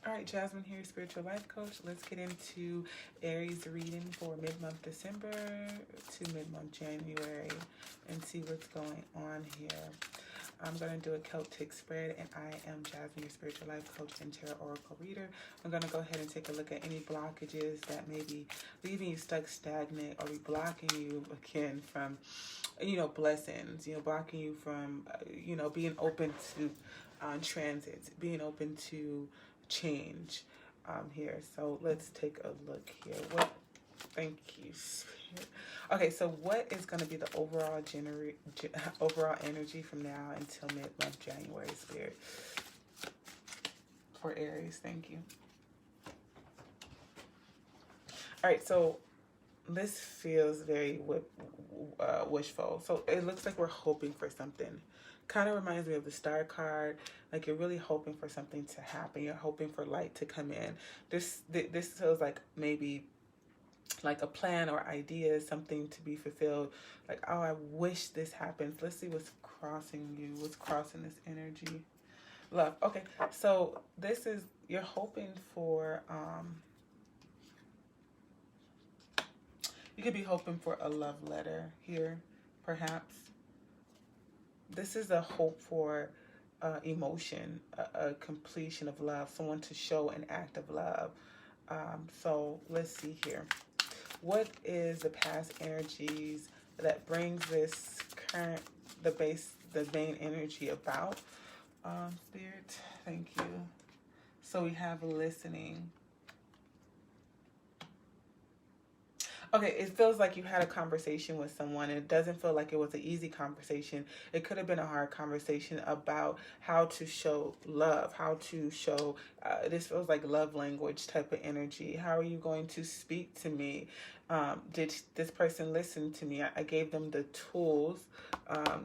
All right, Jasmine here, spiritual life coach. Let's get into Aries reading for mid-month December to mid-month January and see what's going on here. I'm going to do a Celtic spread, and I am Jasmine, your spiritual life coach and tarot oracle reader. I'm going to go ahead and take a look at any blockages that may be leaving you stuck, stagnant, or be blocking you again from, blessings, blocking you from, being open to transits, being open to change here. So let's take a look here. Thank you, Spirit. Okay, so what is going to be the overall overall energy from now until mid-month January, Spirit, for Aries? Thank you. All right, so this feels very wishful. So it looks like we're hoping for something. Kind of reminds me of the Star card. Like you're really hoping for something to happen. You're hoping for light to come in. This feels like maybe like a plan or idea, something to be fulfilled. Like, oh, I wish this happens. Let's see what's crossing you. What's crossing this energy? Love. Okay, so this is, you're hoping for, you could be hoping for a love letter here, perhaps. This is a hope for emotion, a completion of love, someone to show an act of love. So let's see here. What is the past energies that brings this current, the main energy about? Spirit, thank you. So we have listening. Okay, it feels like you had a conversation with someone. It doesn't feel like it was an easy conversation. It could have been a hard conversation about how to show love, how to show, this feels like love language type of energy. How are you going to speak to me? Did this person listen to me? I gave them the tools.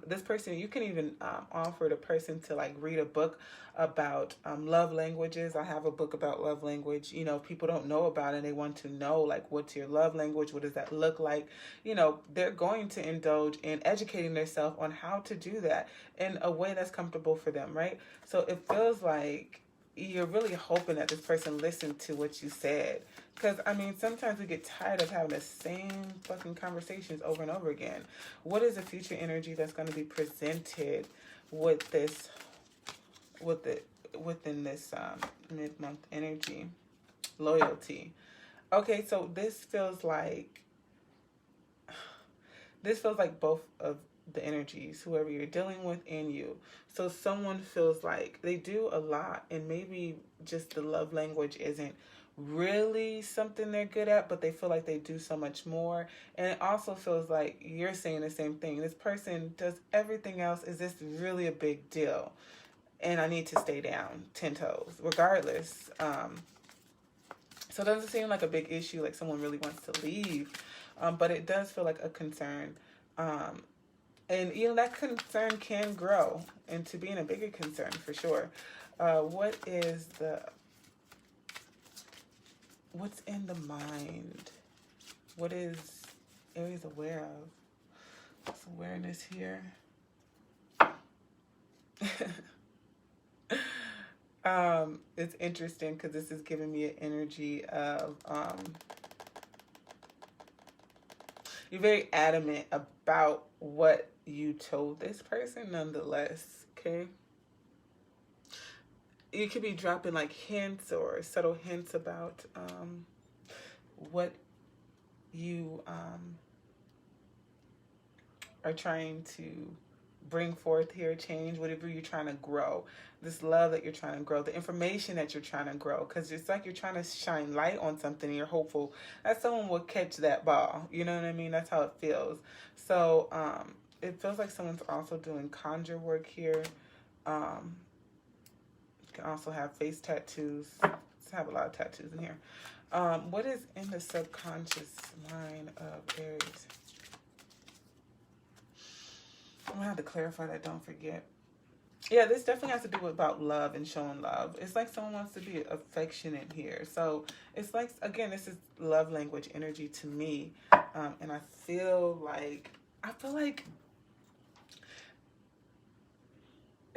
This person, you can even offer the person to like read a book about love languages. I have a book about love language. People don't know about it. They want to know, like, what's your love language? What does that look like? They're going to indulge in educating themselves on how to do that in a way that's comfortable for them, right? So it feels like you're really hoping that this person listened to what you said. Because, sometimes we get tired of having the same fucking conversations over and over again. What is the future energy that's going to be presented with this, within this mid-month energy? Loyalty. Okay, so this feels like both of the energies, whoever you're dealing with and you. So someone feels like they do a lot, and maybe just the love language isn't really something they're good at, but they feel like they do so much more. And it also feels like you're saying the same thing. This person does everything else. Is this really a big deal? And I need to stay down 10 toes regardless. So it doesn't seem like a big issue, like someone really wants to leave, but it does feel like a concern. And that concern can grow into being a bigger concern for sure. What's in the mind? What is Aries aware of? What's awareness here? It's interesting because this is giving me an energy of you're very adamant about what you told this person nonetheless, okay? You could be dropping like hints or subtle hints about what you are trying to bring forth here, change, whatever you're trying to grow, this love that you're trying to grow, the information that you're trying to grow, because it's like you're trying to shine light on something and you're hopeful that someone will catch that ball. You know what I mean? That's how it feels. So it feels like someone's also doing conjure work here. You can also have face tattoos. Let's have a lot of tattoos in here. What is in the subconscious mind of Aries? I'm gonna have to clarify that, don't forget. Yeah, this definitely has to do about love and showing love. It's like someone wants to be affectionate here. So it's like, again, this is love language energy to me. And I feel like,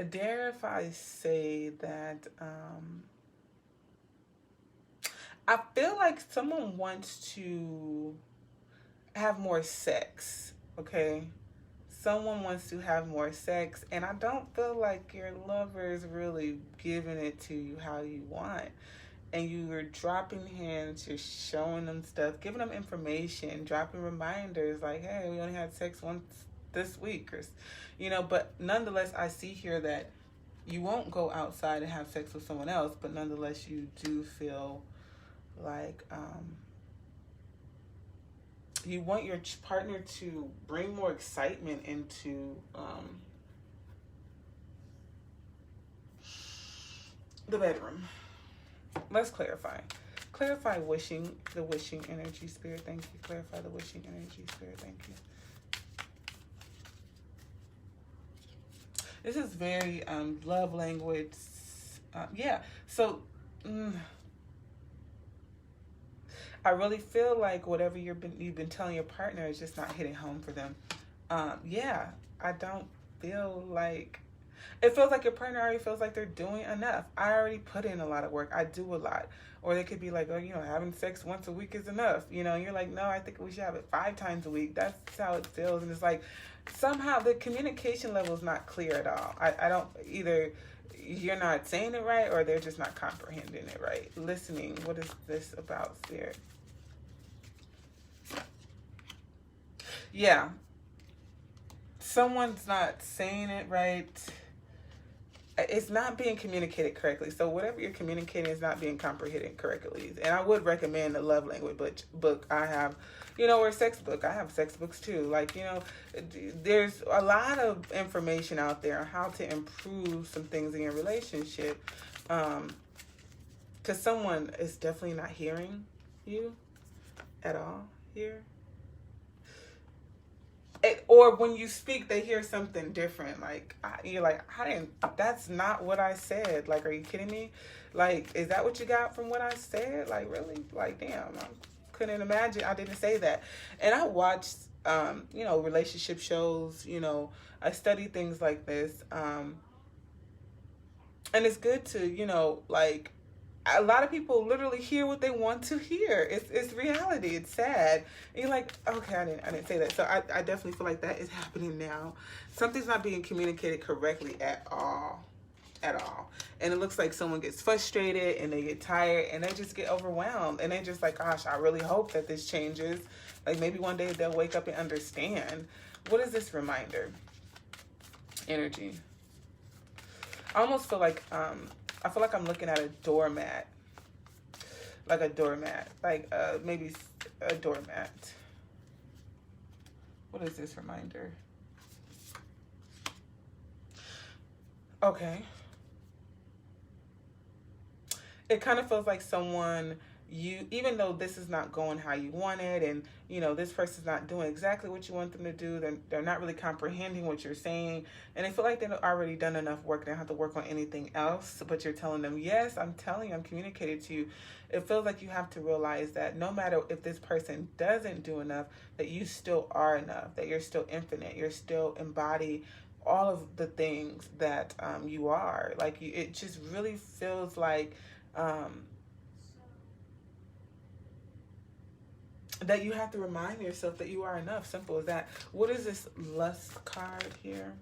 dare if I say that I feel like someone wants to have more sex, okay? Someone wants to have more sex, and I don't feel like your lover is really giving it to you how you want. And you are dropping hints, you're showing them stuff, giving them information, dropping reminders like, hey, we only had sex once this week, or, you know, but nonetheless, I see here that you won't go outside and have sex with someone else, but nonetheless, you do feel like you want your partner to bring more excitement into the bedroom. Let's clarify. Clarify wishing, the wishing energy, Spirit. Thank you. Clarify the wishing energy, Spirit. Thank you. This is very love language. Yeah. So I really feel like whatever you've been telling your partner is just not hitting home for them. Yeah. I don't feel like, it feels like your partner already feels like they're doing enough. I already put in a lot of work. I do a lot. Or they could be like, oh, you know, having sex once a week is enough. You know, you're like, no, I think we should have it 5 times a week. That's how it feels. And it's like, somehow the communication level is not clear at all. I don't, either you're not saying it right or they're just not comprehending it right. Listening, what is this about, Spirit? Yeah. Someone's not saying it right. It's not being communicated correctly. So whatever you're communicating is not being comprehended correctly. And I would recommend the love language book I have, you know, or sex book. I have sex books too. Like, you know, there's a lot of information out there on how to improve some things in your relationship. Because someone is definitely not hearing you at all here. Or when you speak, they hear something different. Like, you're like, that's not what I said. Like, are you kidding me? Like, is that what you got from what I said? Like, really? Like, damn, I couldn't imagine. I didn't say that. And I watched, you know, relationship shows, you know, I study things like this. And it's good to, you know, like, a lot of people literally hear what they want to hear. It's reality. It's sad. And you're like, okay, I didn't say that. So I definitely feel like that is happening now. Something's not being communicated correctly at all. At all. And it looks like someone gets frustrated and they get tired and they just get overwhelmed. And they're just like, gosh, I really hope that this changes. Like maybe one day they'll wake up and understand. What is this reminder? Energy. I almost feel like I feel like I'm looking at a doormat. Like a doormat. Like maybe a doormat. What is this reminder? Okay. It kind of feels like someone, even though this is not going how you want it, and you know this person's not doing exactly what you want them to do, they're not really comprehending what you're saying, and they feel like they've already done enough work, they don't have to work on anything else, but you're telling them, yes, I'm telling you, I'm communicating to you. It feels like you have to realize that no matter if this person doesn't do enough, that you still are enough, that you're still infinite, you're still embody all of the things that you are. Like, it just really feels like that you have to remind yourself that you are enough. Simple as that. What is this lust card here?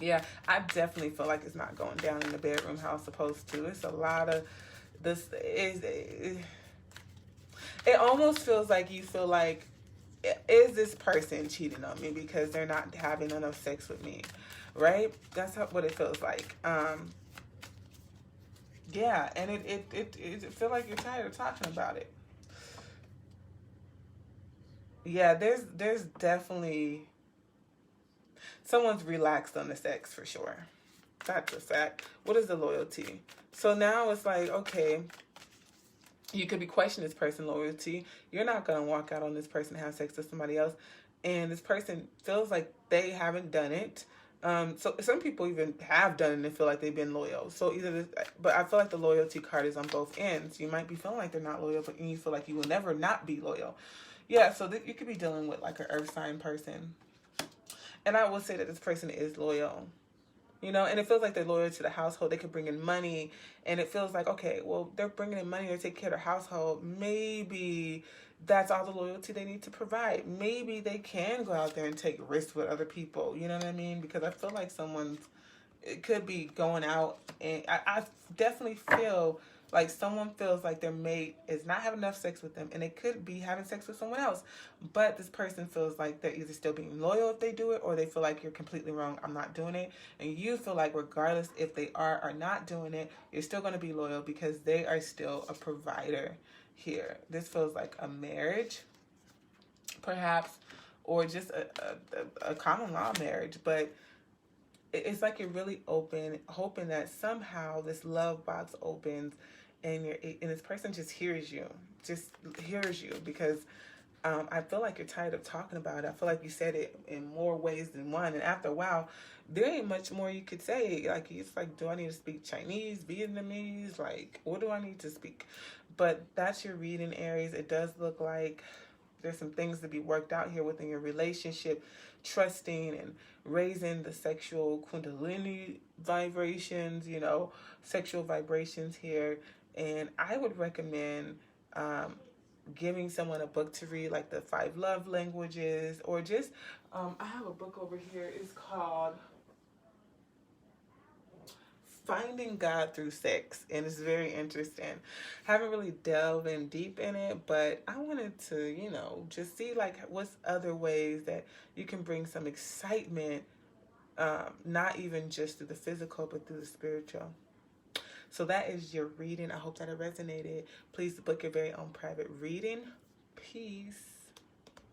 Yeah, I definitely feel like it's not going down in the bedroom how it's supposed to. It's a lot of this. It almost feels like you feel like, is this person cheating on me because they're not having enough sex with me, right? That's what it feels like. Yeah, and it feel like you're tired of talking about it. Yeah, there's definitely someone's relaxed on the sex for sure. That's a fact. What is the loyalty? So now it's like, okay, you could be questioning this person's loyalty. You're not going to walk out on this person and have sex with somebody else. And this person feels like they haven't done it. So some people even have done it and feel like they've been loyal. So but I feel like the loyalty card is on both ends. You might be feeling like they're not loyal, but you feel like you will never not be loyal. Yeah, so you could be dealing with like an earth sign person. And I will say that this person is loyal. you know, and it feels like they're loyal to the household. They could bring in money, and it feels like, okay, well, they're bringing in money to take care of their household. Maybe that's all the loyalty they need to provide. Maybe they can go out there and take risks with other people. You know what I mean? Because I feel like it could be going out, and I definitely feel like someone feels like their mate is not having enough sex with them, and they could be having sex with someone else. But this person feels like they're either still being loyal if they do it, or they feel like you're completely wrong, I'm not doing it. And you feel like regardless if they are or not doing it, you're still going to be loyal because they are still a provider here. This feels like a marriage, perhaps, or just a common law marriage. But it's like you're really open, hoping that somehow this love box opens, and this person just hears you, because I feel like you're tired of talking about it. I feel like you said it in more ways than one, and after a while, there ain't much more you could say. Like, it's like, do I need to speak Chinese, Vietnamese? Like, what do I need to speak? But that's your reading, Aries. It does look like there's some things to be worked out here within your relationship, trusting and raising the sexual kundalini vibrations, sexual vibrations here. And I would recommend giving someone a book to read, like the 5 Love Languages, or just, I have a book over here. It's called Finding God Through Sex, and it's very interesting. Haven't really delved in deep in it, but I wanted to, just see like what's other ways that you can bring some excitement, not even just through the physical, but through the spiritual. So that is your reading. I hope that it resonated. Please book your very own private reading. Peace.